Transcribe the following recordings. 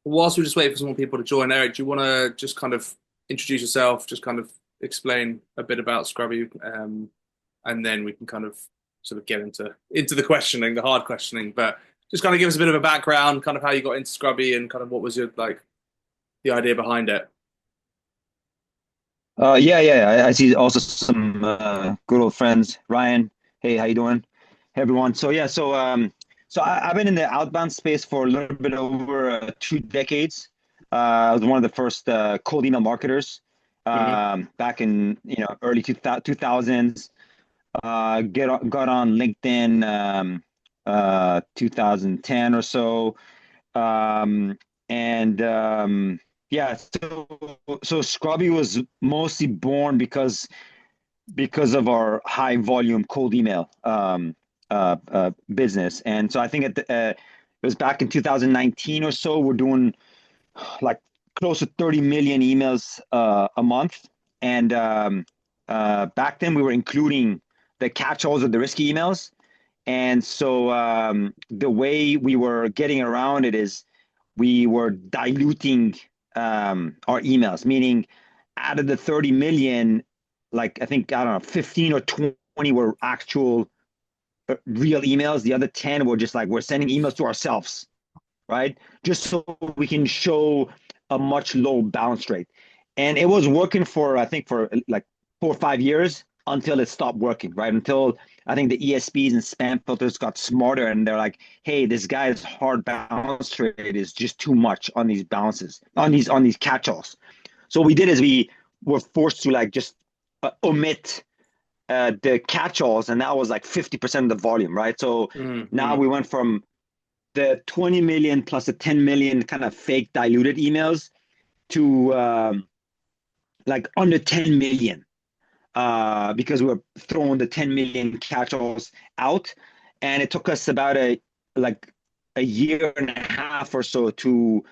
Whilst we just wait for some more people to join, Eric, do you want to just kind of introduce yourself, just kind of explain a bit about Scrubby, and then we can kind of sort of get into the questioning, the hard questioning, but just kind of give us a bit of a background, kind of how you got into Scrubby and kind of what was your like the idea behind it. Yeah. I see also some good old friends. Ryan, hey, how you doing? Hey, everyone. I've been in the outbound space for a little bit over 2 decades. I was one of the first cold email marketers Hmm. back in early 2000s. Got on LinkedIn 2010 or so. Um, and yeah, so Scrubby was mostly born because of our high volume cold email business. And so I think it was back in 2019 or so. We're doing like close to 30 million emails a month. And back then we were including the catch-alls of the risky emails. And so the way we were getting around it is we were diluting our emails, meaning out of the 30 million, like I think, I don't know, 15 or 20 were actual real emails. The other 10 were just like, we're sending emails to ourselves, right? Just so we can show a much low bounce rate. And it was working for, I think, for like 4 or 5 years until it stopped working, right? Until I think the ESPs and spam filters got smarter and they're like, hey, this guy's hard bounce rate is just too much on these bounces, on these catch-alls. So what we did is we were forced to like just omit the catch-alls, and that was like 50% of the volume, right? So now Mm-hmm. we went from the 20 million plus the 10 million kind of fake diluted emails to like under 10 million because we were throwing the 10 million catch-alls out. And it took us about like a year and a half or so to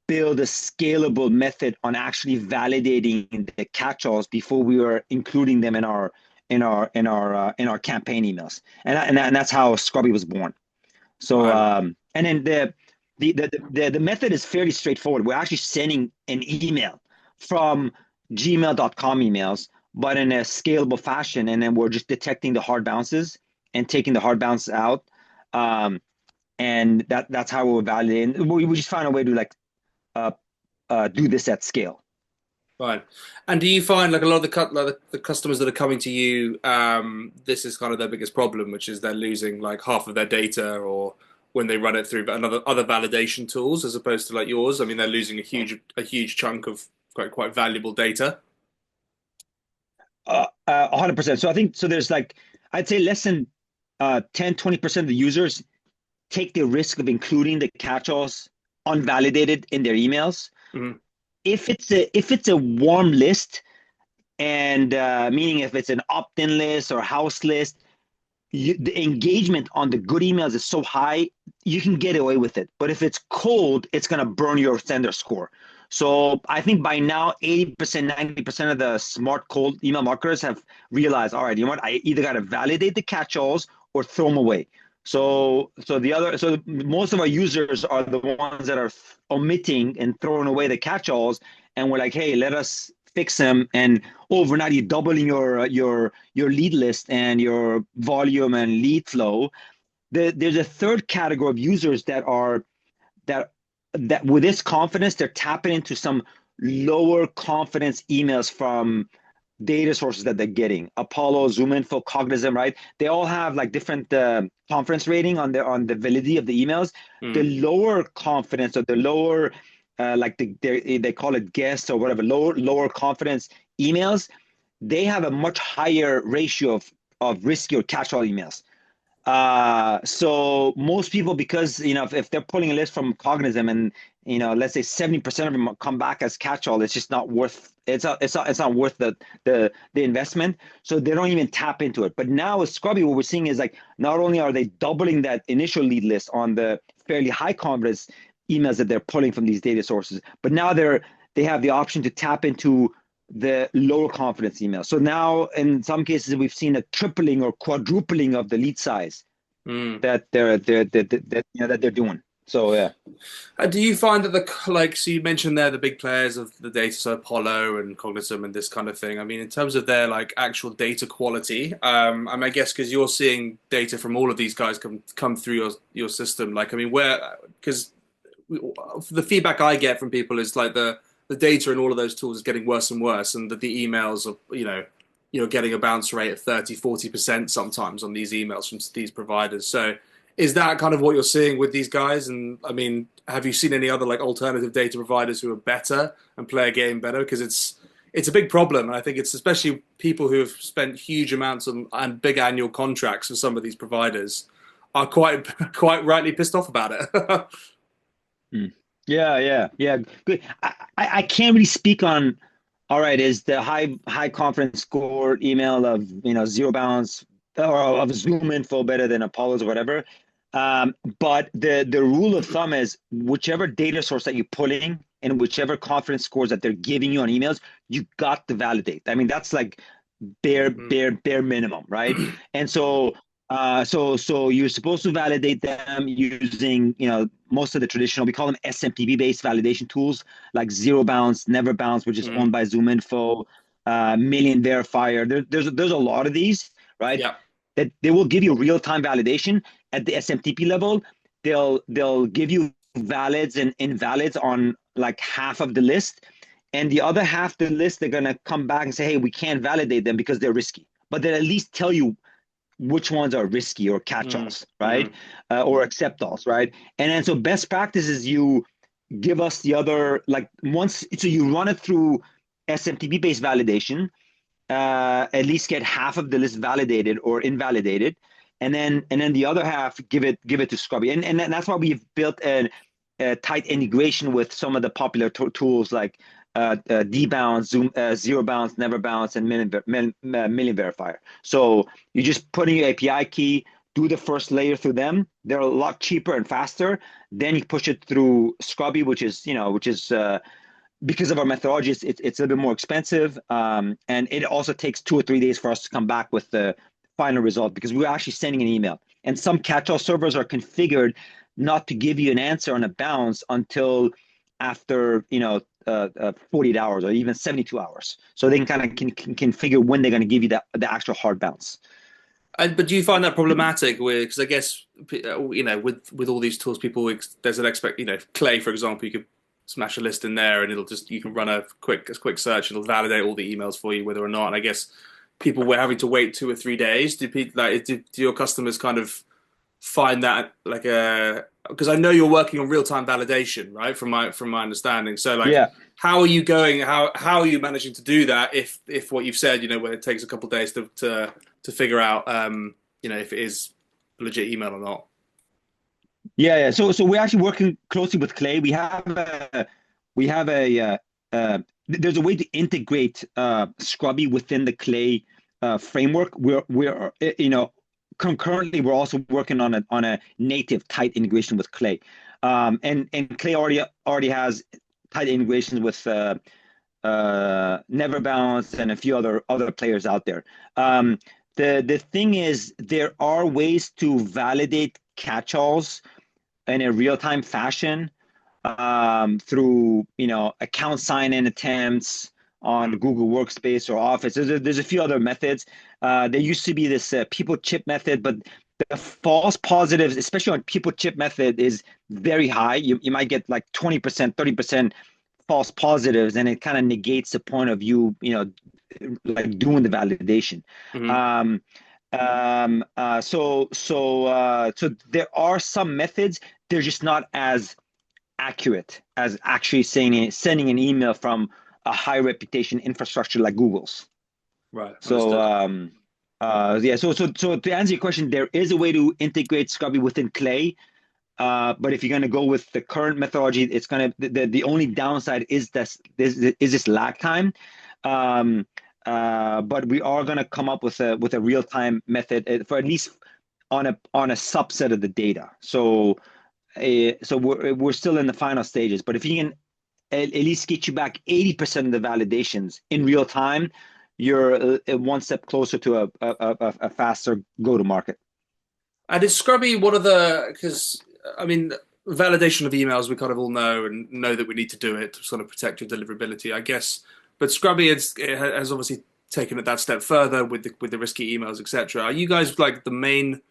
build a scalable method on actually validating the catch-alls before we were including them in our campaign emails. And that's how Scrubby was born. So, Right. and then the method is fairly straightforward. We're actually sending an email from gmail.com emails, but in a scalable fashion. And then we're just detecting the hard bounces and taking the hard bounces out. Um, and that's how we're validating. We just find a way to like uh, do this at scale. Right. And do you find like a lot of like the customers that are coming to you, this is kind of their biggest problem, which is they're losing like half of their data, or when they run it through another other validation tools as opposed to like yours. I mean, they're losing a huge chunk of quite valuable data. 100%. So I think so. There's like I'd say less than 10-20% of the users take the risk of including the catch-alls unvalidated in their emails. Hmm. If it's a warm list, and meaning if it's an opt-in list or house list, the engagement on the good emails is so high, you can get away with it. But if it's cold, it's going to burn your sender score. So I think by now, 80%, 90% of the smart cold email marketers have realized, all right, you know what? I either got to validate the catch-alls or throw them away. So most of our users are the ones that are omitting and throwing away the catch-alls, and we're like, hey, let us fix them. And overnight, you're doubling your lead list and your volume and lead flow. There's a third category of users that that with this confidence, they're tapping into some lower confidence emails from data sources that they're getting. Apollo, ZoomInfo, Cognizant, right? They all have like different confidence rating on the validity of the emails. The Mm. lower confidence or the lower like they call it guess or whatever, lower confidence emails, they have a much higher ratio of risky or catch-all emails. So most people, because if they're pulling a list from Cognizant and let's say 70% of them come back as catch-all, it's just not worth it's not worth the investment. So they don't even tap into it. But now with Scrubby, what we're seeing is like not only are they doubling that initial lead list on the fairly high confidence emails that they're pulling from these data sources, but now they have the option to tap into the lower confidence email. So now, in some cases, we've seen a tripling or quadrupling of the lead size Mm. that they're doing. So yeah. Do you find that so you mentioned there the big players of the data, so Apollo and Cognitum and this kind of thing. I mean, in terms of their like actual data quality, I mean, I guess because you're seeing data from all of these guys come through your system. Like, I mean, where because the feedback I get from people is like the data in all of those tools is getting worse and worse, and that the emails are getting a bounce rate of 30-40% sometimes on these emails from these providers. So is that kind of what you're seeing with these guys? And I mean, have you seen any other like alternative data providers who are better and play a game better? Because it's a big problem. And I think it's especially people who have spent huge amounts and big annual contracts with some of these providers are quite rightly pissed off about it. Hmm. Yeah. Good. I can't really speak on. All right, is the high confidence score email of zero bounce or of Zoom info better than Apollo's or whatever? But the rule of thumb is whichever data source that you're pulling and whichever confidence scores that they're giving you on emails, you got to validate. I mean, that's like bare minimum, right? And so you're supposed to validate them using most of the traditional, we call them SMTP based validation tools like Zero Bounce, Never Bounce, which is owned by ZoomInfo, Million Verifier. There's a lot of these, right? Yeah. That they will give you real time validation at the SMTP level. They'll give you valids and invalids on like half of the list, and the other half of the list they're gonna come back and say, hey, we can't validate them because they're risky. But they'll at least tell you which ones are risky or catch-alls, right? Or accept-alls, right? And then so best practice is you give us the other, like so you run it through SMTP-based validation, at least get half of the list validated or invalidated, and then the other half give it to Scrubby. And that's why we've built a tight integration with some of the popular tools like debounce, Zoom, zero bounce, never bounce, and million verifier. So you just put in your API key, do the first layer through them. They're a lot cheaper and faster. Then you push it through Scrubby, which is because of our methodology, it's a little bit more expensive, and it also takes 2 or 3 days for us to come back with the final result because we're actually sending an email. And some catch-all servers are configured not to give you an answer on a bounce until after 48 hours or even 72 hours, so they can kind of can figure when they're going to give you the actual hard bounce. But do you find that problematic because I guess with all these tools, there's an Clay, for example, you could smash a list in there and you can run a quick search. It'll validate all the emails for you, whether or not. And I guess people were having to wait 2 or 3 days. Do your customers kind of find that because I know you're working on real time validation, right? From my understanding. So like, Yeah. how are you going? How are you managing to do that? If what you've said, when it takes a couple of days to figure out, if it is legit email or not. Yeah. So we're actually working closely with Clay. There's a way to integrate Scrubby within the Clay framework. We're concurrently we're also working on a native tight integration with Clay, and Clay already has tight integrations with Never Bounce and a few other players out there. The thing is, there are ways to validate catch-alls in a real-time fashion through account sign-in attempts on Google Workspace or Office. There's a few other methods. There used to be this people chip method, but the false positives, especially on people chip method, is very high. You might get like 20%, 30% false positives, and it kind of negates the point of you, like doing the validation. So there are some methods. They're just not as accurate as actually sending an email from a high reputation infrastructure like Google's. Right. So So to answer your question, there is a way to integrate Scrubby within Clay. But if you're going to go with the current methodology, it's going to the only downside is this lag time. But we are going to come up with a real time method for at least on a subset of the data. So we're still in the final stages. But if you can at least get you back 80% of the validations in real time, you're one step closer to a faster go to market. And is Scrubby one of because I mean, validation of emails we kind of all know and know that we need to do it to sort of protect your deliverability, I guess. But Scrubby has obviously taken it that step further with the risky emails, etc. Are you guys like the main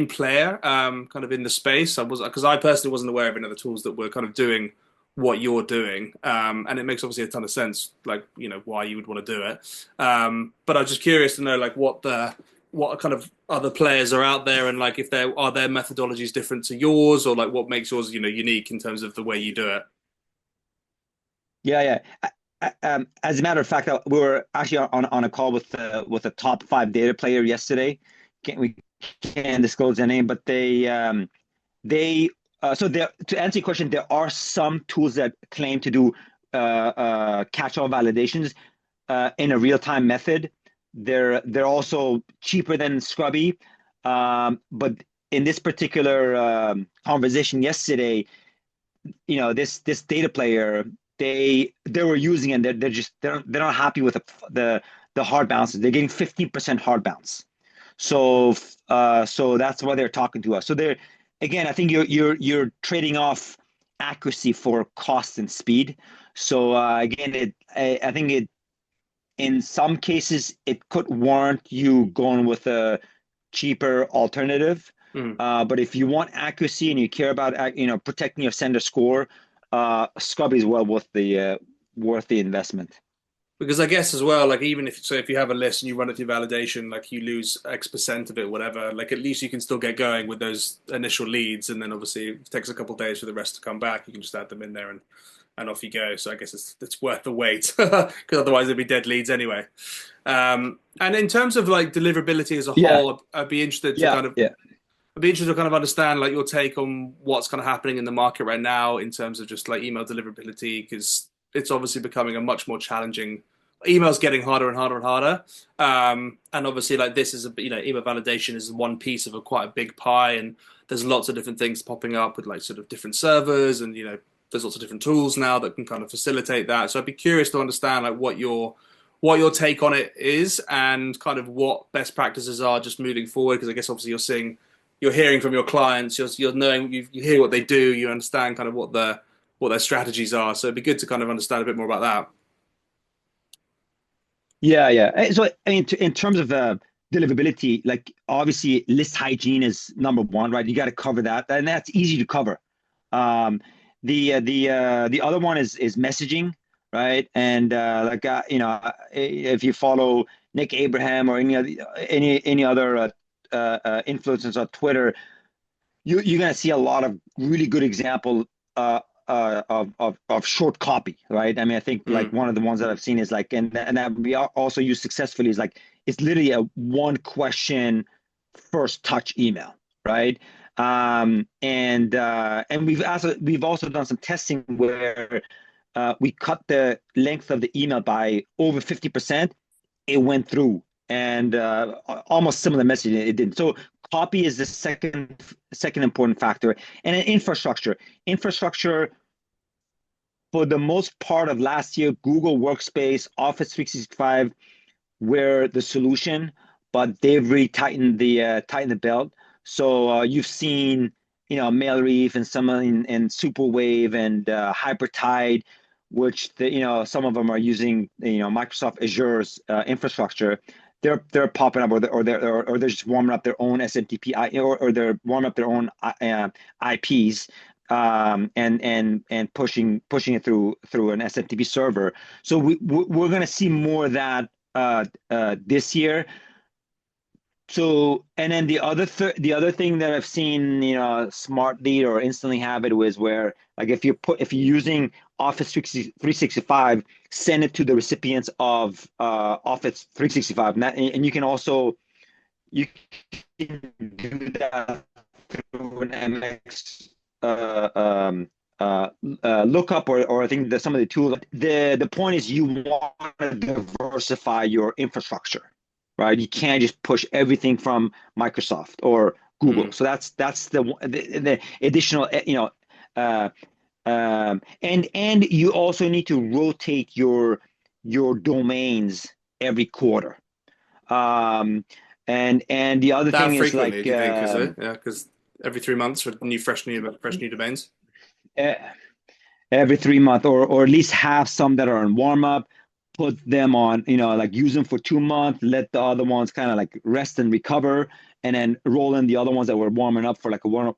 player kind of in the space? I was because I personally wasn't aware of any other tools that were kind of doing what you're doing, and it makes obviously a ton of sense, like why you would want to do it. But I was just curious to know like what kind of other players are out there, and like if there are their methodologies different to yours, or like what makes yours unique in terms of the way you do it. Yeah, yeah. As a matter of fact, we were actually on a call with a top five data player yesterday. We can't disclose their name, but they so there, to answer your question, there are some tools that claim to do catch-all validations in a real-time method. They're also cheaper than Scrubby, but in this particular conversation yesterday, this data player they were using it. They're not happy with the hard bounces. They're getting 15% hard bounce. So that's why they're talking to us. So they're again, I think you're trading off accuracy for cost and speed. So again, I think it in some cases it could warrant you going with a cheaper alternative. Mm. But if you want accuracy and you care about protecting your sender score, Scrubby is well worth the investment. Because I guess as well, like even if you have a list and you run it through validation, like you lose X% of it, whatever, like at least you can still get going with those initial leads, and then obviously it takes a couple of days for the rest to come back. You can just add them in there and off you go. So I guess it's worth the wait because otherwise they'd be dead leads anyway. And in terms of like deliverability as a Yeah, whole, I'd be interested to yeah, kind of yeah. I'd be interested to kind of understand like your take on what's kind of happening in the market right now in terms of just like email deliverability, because it's obviously becoming a much more challenging. Email's getting harder and harder and harder, and obviously like this is email validation is one piece of a quite a big pie, and there's lots of different things popping up with like sort of different servers, and there's lots of different tools now that can kind of facilitate that. So I'd be curious to understand like what your take on it is, and kind of what best practices are just moving forward. Because I guess obviously you're hearing from your clients, you're knowing you hear what they do, you understand kind of what their strategies are. So it'd be good to kind of understand a bit more about that. Yeah, yeah. So, I mean, in terms of deliverability, like obviously list hygiene is number one, right? You got to cover that, and that's easy to cover. Um, the other one is messaging, right? And if you follow Nick Abraham or any other influencers on Twitter, you're gonna see a lot of really good example of short copy, right? I mean, I think like Mm. one of the ones that I've seen is like, and that we also use successfully is like it's literally a one question first touch email, right? And we've also done some testing where we cut the length of the email by over 50%. It went through, and almost similar messaging it didn't. So copy is the second important factor, and then infrastructure for the most part of last year, Google Workspace, Office 365 were the solution, but they've really tightened the belt. So you've seen, Mailreef and some and Superwave and Hypertide, which some of them are using Microsoft Azure's infrastructure. They're popping up, or they're just warming up their own SMTP, or they're warming up their own IPs, and pushing it through an SMTP server. So we're going to see more of that this year. So, and then the other thing that I've seen, smartly or instantly have it was where like if you're using Office 365, send it to the recipients of Office 365, and you can do that through an MX lookup, or I think that some of the tools. The point is you want to diversify your infrastructure, right? You can't just push everything from Microsoft or Google. Mm. So that's the additional, and you also need to rotate your domains every quarter. And the other That thing is frequently, like do you think, is it? Yeah, because every 3 months for fresh new domains. Eh, every 3 months, or at least have some that are on warm up, put them on, like use them for 2 months, let the other ones kind of like rest and recover, and then roll in the other ones that were warming up for like a warm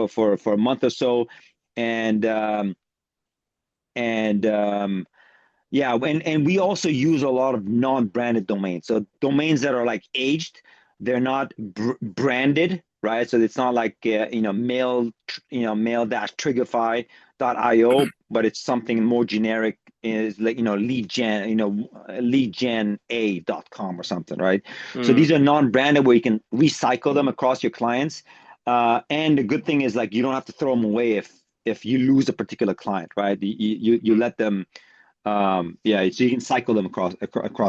for a month or so, and and yeah, and we also use a lot of non-branded domains. So domains that are like aged, they're not branded, right? So it's not like mail-trigify.io, but it's something more generic, is like leadgen.a.com or something, right? So these are non-branded where you can recycle them across your clients. And the good thing is like you don't have to throw them away if you lose a particular client, right? You let them yeah, so you can cycle them across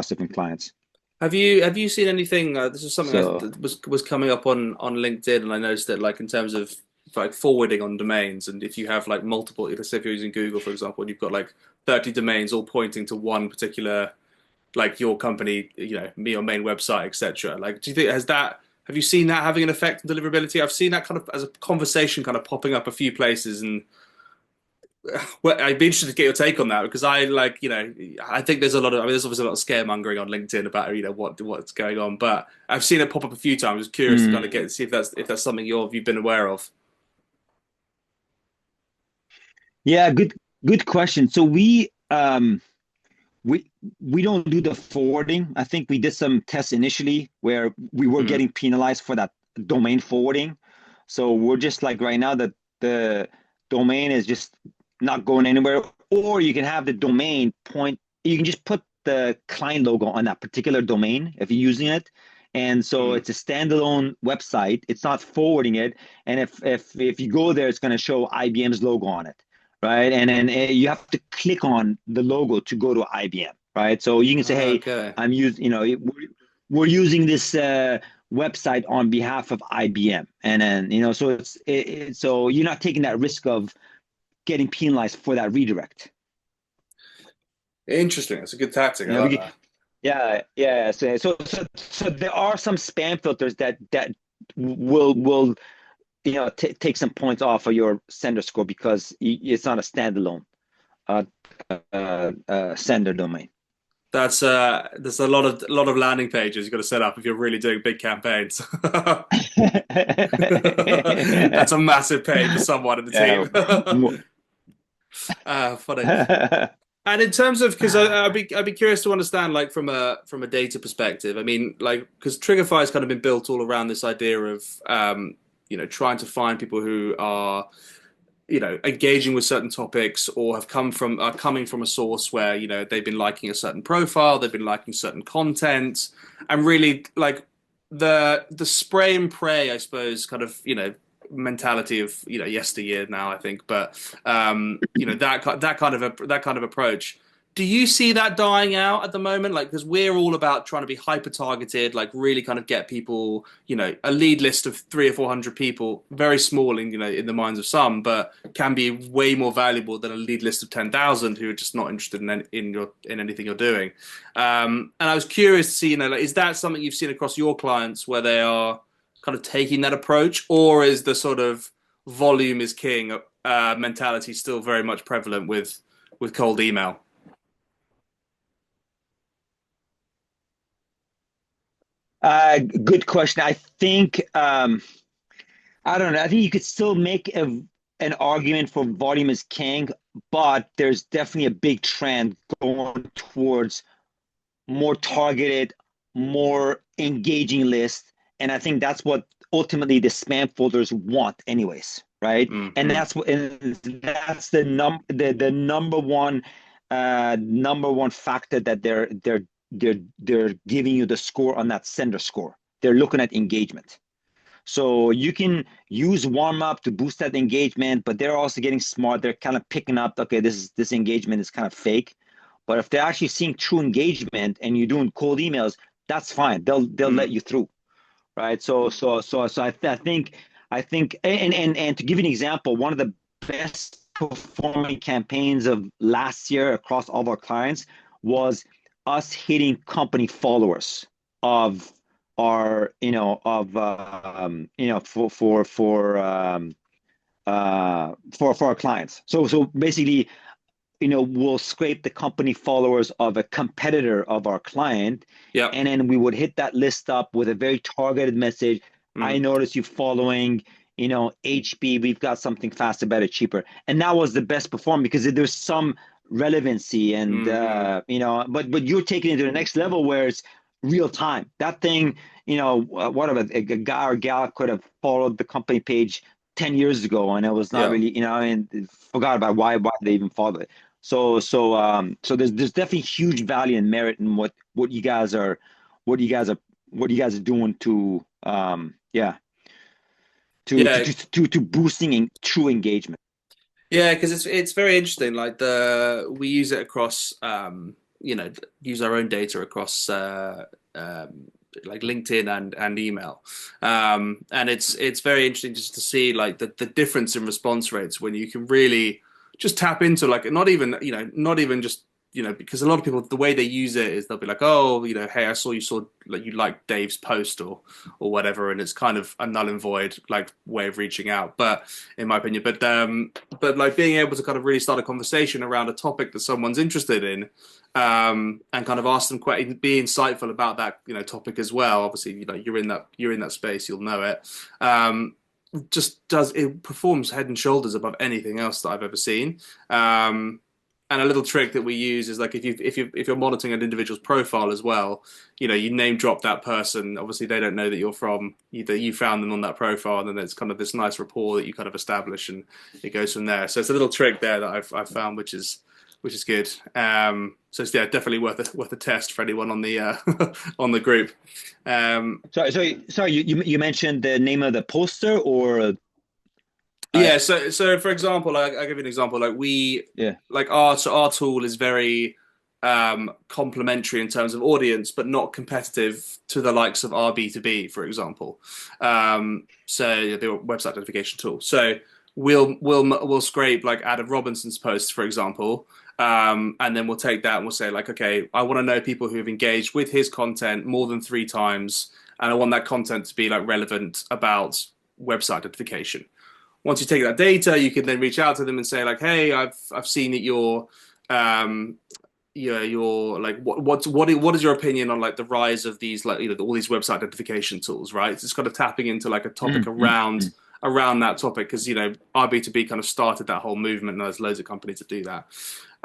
different clients. Have you seen anything? This is something So that was coming up on LinkedIn, and I noticed that like in terms of like forwarding on domains, and if you have like multiple, let's say if you're using Google for example, and you've got like 30 domains all pointing to one particular like your company, your main website, etc. Like, do you think have you seen that having an effect on deliverability? I've seen that kind of as a conversation kind of popping up a few places, and well, I'd be interested to get your take on that because I like, I think there's there's obviously a lot of scaremongering on LinkedIn about, what's going on, but I've seen it pop up a few times. I was curious to kind of see if that's something you've been aware of. yeah, good question. So we we don't do the forwarding. I think we did some tests initially where we were Mm. getting penalized for that domain forwarding. So we're just like right now that the domain is just not going anywhere, or you can have the domain point, you can just put the client logo on that particular domain if you're using it. And so Mm. it's a standalone website. It's not forwarding it. And if you go there, it's going to show IBM's logo on it, right? And then you have to click on the logo to go to IBM, right? So you can say, hey, Okay. I'm using, we're using this website on behalf of IBM, and then so so you're not taking that risk of getting penalized for that redirect. Interesting. That's a good tactic. I You know, like we, that. yeah. So there are some spam filters that will take some points off of your sender score because it's not a standalone uh, sender domain. There's a lot of landing pages you've got to set up if you're really doing big campaigns. That's a massive pain for someone in the Yeah. team. Funny. And in terms of, because I'd be curious to understand, like from a data perspective. I mean, like because Trigify has kind of been built all around this idea of trying to find people who are engaging with certain topics or are coming from a source where they've been liking a certain profile, they've been liking certain content, and really like the spray and pray, I suppose, kind of mentality of yesteryear now, I think, but that kind of approach. Do you see that dying out at the moment? Like, because we're all about trying to be hyper targeted, like really kind of get people, a lead list of 300 or 400 people, very small in the minds of some, but can be way more valuable than a lead list of 10,000 who are just not interested in anything you're doing. And I was curious to see, like, is that something you've seen across your clients where they are kind of taking that approach, or is the sort of volume is king mentality still very much prevalent with cold email? Good question. I think I don't know. I think you could still make an argument for volume is king, but there's definitely a big trend going towards more targeted, more engaging lists. And I think that's what ultimately the spam folders want anyways, right? And Mm-hmm. that's the number one factor that they're giving you the score on that sender score. They're looking at engagement. So you can use warm up to boost that engagement, but they're also getting smart. They're kind of picking up, okay, this engagement is kind of fake. But if they're actually seeing true engagement and you're doing cold emails, that's fine. They'll let Mm. you through, right? So I think and to give you an example, one of the best performing campaigns of last year across all of our clients was us hitting company followers of are, for our clients. So basically, we'll scrape the company followers of a competitor of our client, Yep. and then we would hit that list up with a very targeted message. I Mm, noticed you following, HB, we've got something faster, better, cheaper. And that was the best perform because there's some relevancy and, mm. but you're taking it to the next level where it's real time. That thing, whatever, a guy or gal could have followed the company page 10 years ago and it was not Yeah. really, and forgot about why they even followed it. So there's definitely huge value and merit in what you guys are what you guys are what you guys are doing to Yeah. to boosting true engagement. Yeah, because it's very interesting. Like we use it across use our own data across like LinkedIn and email, and it's very interesting just to see like the difference in response rates when you can really just tap into like not even just because a lot of people the way they use it is they'll be like, oh, hey, I saw like you liked Dave's post or whatever, and it's kind of a null and void like way of reaching out, but in my opinion, but like being able to kind of really start a conversation around a topic that someone's interested in, and kind of ask them be insightful about that topic as well. Obviously, you're in that space, you'll know it. Just does it performs head and shoulders above anything else that I've ever seen. And a little trick that we use is like if you're monitoring an individual's profile as well, you name drop that person. Obviously, they don't know that you're from that you found them on that profile, and then it's kind of this nice rapport that you kind of establish, and it goes from there. So it's a little trick there that I've found, which is good. So it's definitely worth a test for anyone on the on the group. Um, Sorry, you mentioned the name of the poster or I Yeah, so for example, like I'll give you an example. Like yeah. our tool is very complementary in terms of audience, but not competitive to the likes of our B2B, for example. So the website notification tool. So we'll scrape like Adam Robinson's posts, for example, and then we'll take that and we'll say like, okay, I want to know people who have engaged with his content more than 3 times, and I want that content to be like relevant about website notification. Once you take that data, you can then reach out to them and say like, "Hey, I've seen that um, you're like, what is your opinion on like the rise of these like all these website identification tools, right? It's kind of tapping into like a topic Mm, mm, mm. around that topic because our B2B kind of started that whole movement, and there's loads of companies that do that,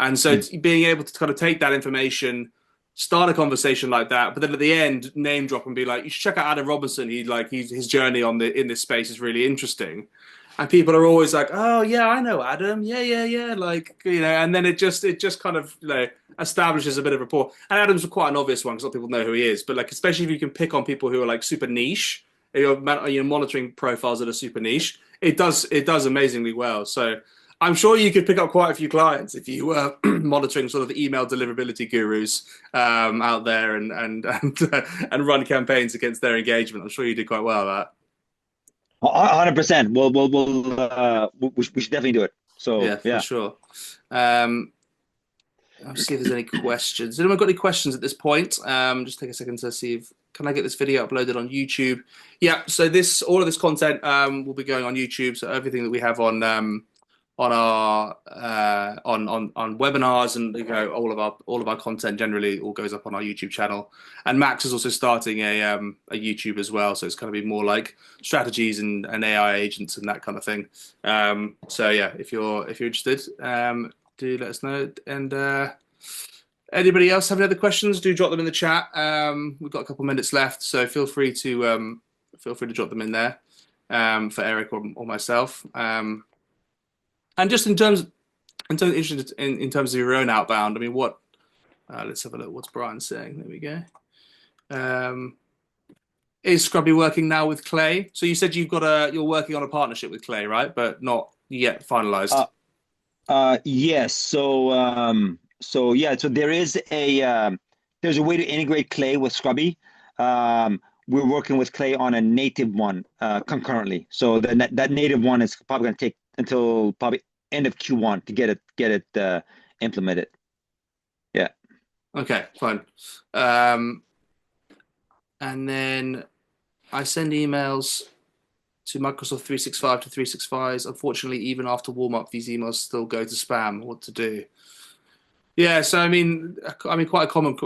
and so Mm. it's being able to kind of take that information. Start a conversation like that, but then at the end, name drop and be like, "You should check out Adam Robinson. His journey in this space is really interesting." And people are always like, "Oh yeah, I know Adam. Yeah, yeah, yeah." Like and then it just kind of establishes a bit of rapport. And Adam's quite an obvious one because a lot of people know who he is. But like, especially if you can pick on people who are like super niche, you're monitoring profiles that are super niche. It does amazingly well. So I'm sure you could pick up quite a few clients if you were monitoring sort of email deliverability gurus out there and run campaigns against their engagement. I'm sure you did quite well at that. 100%. We should definitely do it. So Yeah, for yeah. sure. Um, I'll just see if there's any questions. Has anyone got any questions at this point? Just take a second to see if can I get this video uploaded on YouTube? Yeah, so all of this content will be going on YouTube. So everything that we have on our on webinars and all of our content generally all goes up on our YouTube channel. And Max is also starting a YouTube as well, so it's going to be more like strategies and AI agents and that kind of thing. So yeah, if you're interested, do let us know. And anybody else have any other questions? Do drop them in the chat. We've got a couple minutes left, so feel free to drop them in there for Eric or myself. And just interested in terms of your own outbound. I mean, what? Let's have a look. What's Brian saying? There we go. Is Scrubby working now with Clay? So you said you're working on a partnership with Clay, right? But not yet finalized. Uh, yes. So yeah. So there's a way to integrate Clay with Scrubby. We're working with Clay on a native one concurrently. So that native one is probably going to take until probably end of Q1 to get it implemented. Yeah. Okay, fine. Um, and then I send emails to Microsoft 365 to 365s. Unfortunately, even after warm up, these emails still go to spam. What to do? Yeah, so I mean, quite a common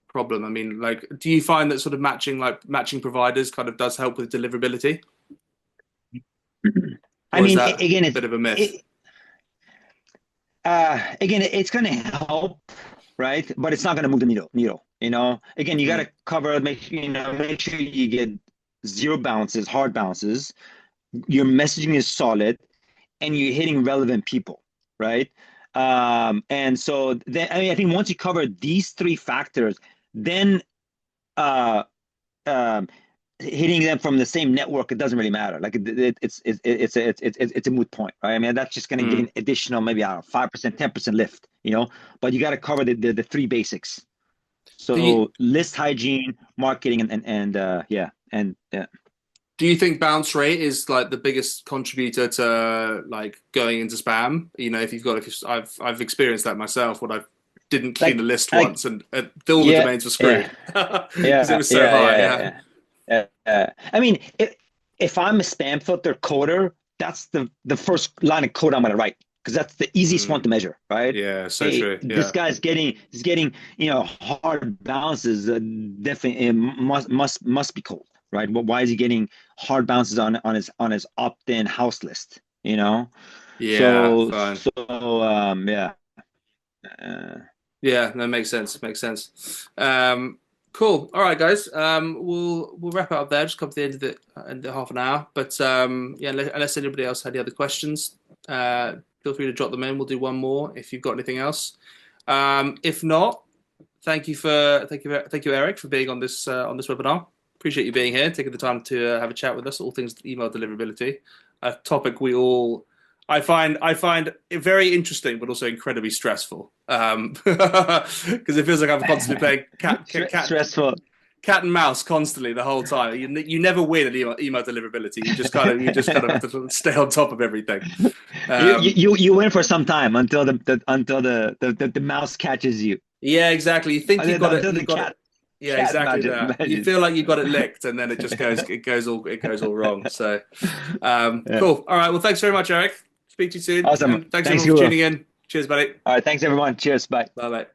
problem. I mean, like, do you find that sort of matching providers kind of does help with deliverability, I or is mean, that a again, bit of a myth? it's going to help, right? But it's not going to move the needle. Again, you got Mm, to cover, make sure you get zero bounces, hard bounces. Your messaging is solid, and you're hitting relevant people, right? And so then, I mean, I think once you cover these three factors, then uh, um, hitting them from the same network, it doesn't really matter. Like it's a moot point, right? I mean, that's just going to give mm. an additional, maybe, I don't know, 5%, 10% lift, but you got to cover the three basics. Do you So list hygiene, marketing, and yeah, and yeah. do you think bounce rate is like the biggest contributor to like going into spam? You know, if you've got, if I've experienced that myself when I didn't clean a Like, list like, once and all the yeah, domains were screwed yeah, because it yeah, was so yeah, high. yeah, Yeah. yeah, yeah. I mean, if I'm a spam filter coder, that's the first line of code I'm gonna write because that's the easiest one Mm. to measure, right? Yeah, so Hey, true. this Yeah. guy's getting he's getting hard bounces. Definitely, it must be cold, right? But why is he getting hard bounces on his opt-in house list? Yeah, So fine. so yeah. Uh, Yeah, that makes sense. Makes sense. Cool. All right, guys. We'll wrap it up there. Just come to the end of half an hour. But yeah, unless anybody else had any other questions, feel free to drop them in. We'll do one more if you've got anything else. If not, thank you, Eric, for being on this webinar. Appreciate you being here, taking the time to have a chat with us. All things email deliverability, a topic I find it very interesting, but also incredibly stressful. Because it feels like I'm constantly playing stressful. cat and mouse constantly the whole time. You never win at email deliverability. You just kind of have to stay on top of everything. You, Um, you you win for some time until the mouse catches you. yeah, exactly. You think you've got it. Until You've the got it. cat Yeah, cat exactly magic that. You magic. feel like you've got it licked, and then it goes all wrong. So, Yeah. cool. All right. Well, thanks very much, Eric. Speak to you soon, Awesome. and thanks Thanks, everyone for Guru. tuning in. Cheers, buddy. All right. Thanks, everyone. Cheers. Bye. Bye bye.